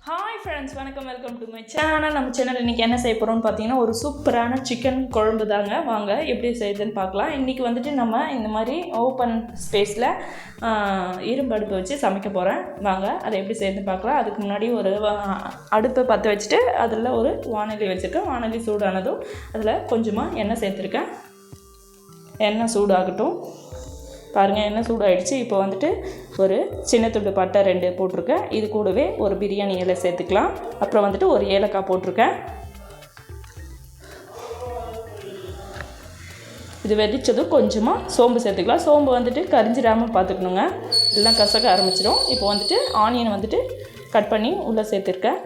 Hi friends, வணக்கம். Welcome to my channel. நம்ம channel இன்றைக்கி என்ன செய்ய போகிறோம்னு பார்த்தீங்கன்னா, ஒரு சூப்பரான சிக்கன் குழம்பு தாங்க. வாங்க எப்படி செய்யுதுன்னு பார்க்கலாம். இன்றைக்கி வந்துட்டு நம்ம இந்த மாதிரி ஓப்பன் ஸ்பேஸில் இரும்பு அடுப்பு வச்சு சமைக்க போகிறேன். வாங்க அதை எப்படி செய்யுதுன்னு பார்க்கலாம். அதுக்கு முன்னாடி ஒரு அடுப்பை பற்ற வச்சுட்டு அதில் ஒரு வானொலி வச்சுருக்கேன். வானொலி சூடானதும் அதில் கொஞ்சமாக எண்ணெய் சேர்த்துருக்கேன். எண்ணெய் சூடாகட்டும். பாருங்கள், எண்ணெய் சூடாகிடுச்சு. இப்போ வந்துட்டு ஒரு சின்ன துண்டு பட்டை 2 போட்டிருக்கேன். இது கூடவே ஒரு பிரியாணி இலை சேர்த்துக்கலாம். அப்புறம் வந்துட்டு ஒரு ஏலக்காய் போட்டிருக்கேன். இது வெடித்ததும் கொஞ்சமாக சோம்பு சேர்த்துக்கலாம். சோம்பு வந்துட்டு கரிஞ்சிடாமல் பார்த்துக்கணுங்க, எல்லாம் கசக்க ஆரம்பிச்சிடும். இப்போ வந்துட்டு ஆனியன் வந்துட்டு கட் பண்ணி உள்ளே சேர்த்துருக்கேன்.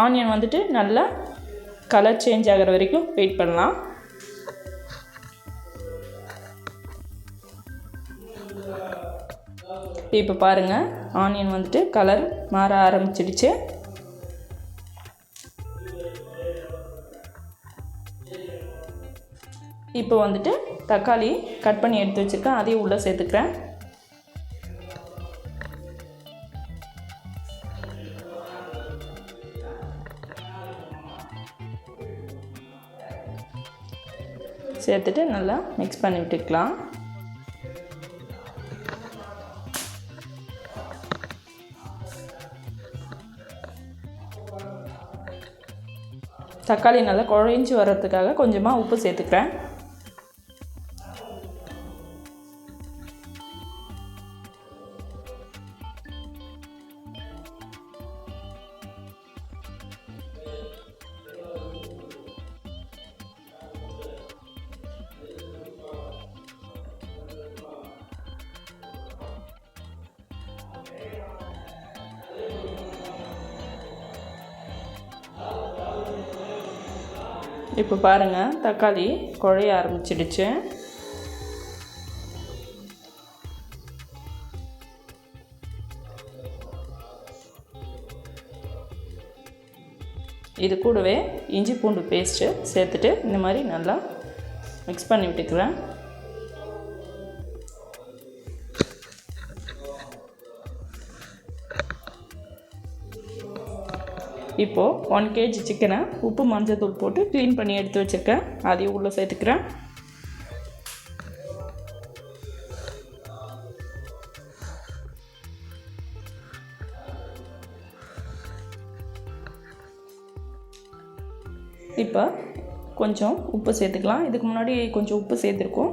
ஆனியன் வந்துட்டு நல்லா கலர் சேஞ்ச் ஆகிற வரைக்கும் வெயிட் பண்ணலாம். இப்போ பாருங்கள், ஆனியன் வந்துட்டு கலர் மாற ஆரம்பிச்சிடுச்சு. இப்போ வந்துட்டு தக்காளி கட் பண்ணி எடுத்து வச்சுருக்கேன், அதையும் உள்ளே சேர்த்துக்கிறேன். சேர்த்துட்டு நல்லா மிக்ஸ் பண்ணி விட்டுக்கலாம். தக்காளி நல்லா குழஞ்சி வர்றதுக்காக கொஞ்சமாக உப்பு சேர்த்துக்கிறேன். இப்போ பாருங்கள், தக்காளி குழைய ஆரம்பிச்சிடுச்சு. இது கூடவே இஞ்சி பூண்டு பேஸ்ட்டு சேர்த்துட்டு இந்த மாதிரி நல்லா மிக்ஸ் பண்ணி விட்டுக்கிறேன். இப்போது 1 kg சிக்கனை உப்பு மஞ்சள் தூள் போட்டு க்ளீன் பண்ணி எடுத்து வச்சுருக்கேன். அதையும் உள்ளே சேர்த்துக்கிறேன். இப்போ கொஞ்சம் உப்பு சேர்த்துக்கலாம். இதுக்கு முன்னாடி கொஞ்சம் உப்பு சேர்த்துருக்கோம்.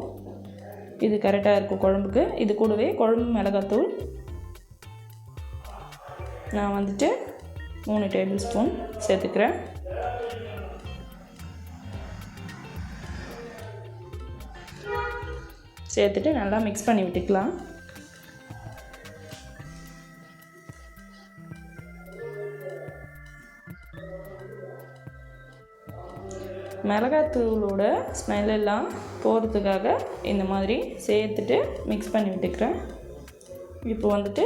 இது கரெக்டாக இருக்கும் குழம்புக்கு. இது கூடவே குழம்பு மிளகாத்தூள் நான் வந்துட்டு 3 டேபிள் ஸ்பூன் சேர்த்துக்கிறேன். சேர்த்துட்டு நல்லா மிக்ஸ் பண்ணி விட்டுக்கலாம். மிளகாத்தூளோட ஸ்மெல் எல்லாம் போகிறதுக்காக இந்த மாதிரி சேர்த்துட்டு மிக்ஸ் பண்ணி விட்டுக்கிறேன். இப்போ வந்துட்டு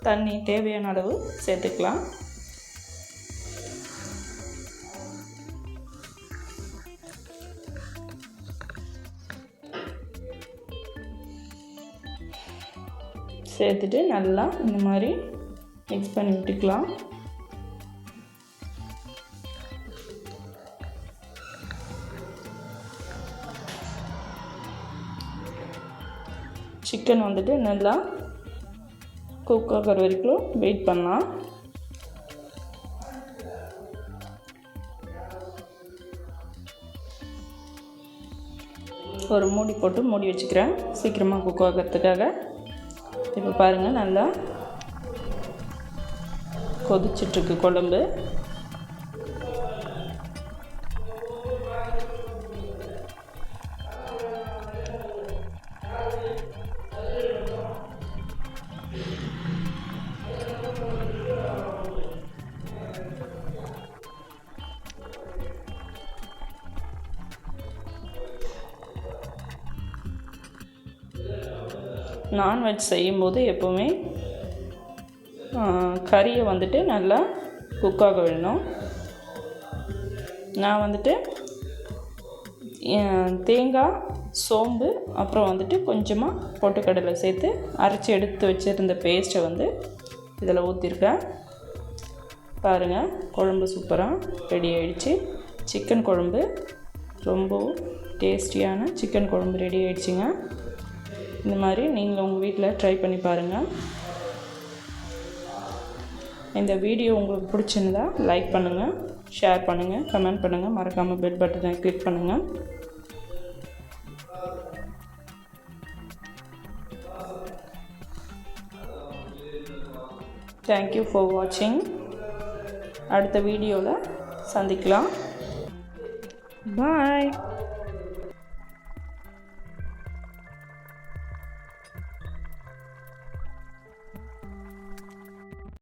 தண்ணி தேவையான அளவு சேர்த்துக்கலாம். சேர்த்துட்டு நல்லா இந்த மாதிரி மிக்ஸ் பண்ணி விட்டுக்கலாம். சிக்கன் வந்துட்டு நல்லா குக் ஆகிற வரைக்கும் வெயிட் பண்ணலாம். ஒரு மூடி போட்டு மூடி வச்சுக்கிறேன், சீக்கிரமாக குக் ஆகிறதுக்காக. இப்போ பாருங்கள், நல்லா கொதிச்சிட்ருக்கு குழம்பு. நான்வெஜ் செய்யும்போது எப்போவுமே கறியை வந்துட்டு நல்லா குக்காக விடணும். நான் வந்துட்டு தேங்காய், சோம்பு, அப்புறம் வந்துட்டு கொஞ்சமாக பொட்டுக்கடலை சேர்த்து அரைச்சி எடுத்து வச்சுருந்த பேஸ்ட்டை வந்து இதில் ஊற்றிருக்கேன். பாருங்கள், குழம்பு சூப்பராக ரெடி ஆகிடுச்சு. சிக்கன் குழம்பு ரொம்ப டேஸ்டியான சிக்கன் குழம்பு ரெடி ஆகிடுச்சிங்க. இந்த மாதிரி நீங்கள் உங்கள் வீட்டில் ட்ரை பண்ணி பாருங்கள். இந்த வீடியோ உங்களுக்கு பிடிச்சிருந்தா லைக் பண்ணுங்கள், ஷேர் பண்ணுங்கள், கமெண்ட் பண்ணுங்கள், மறக்காமல் பெல் பட்டனை கிளிக் பண்ணுங்கள். தேங்க்யூ ஃபார் வாட்சிங். அடுத்த வீடியோவில் சந்திக்கலாம். பாய்.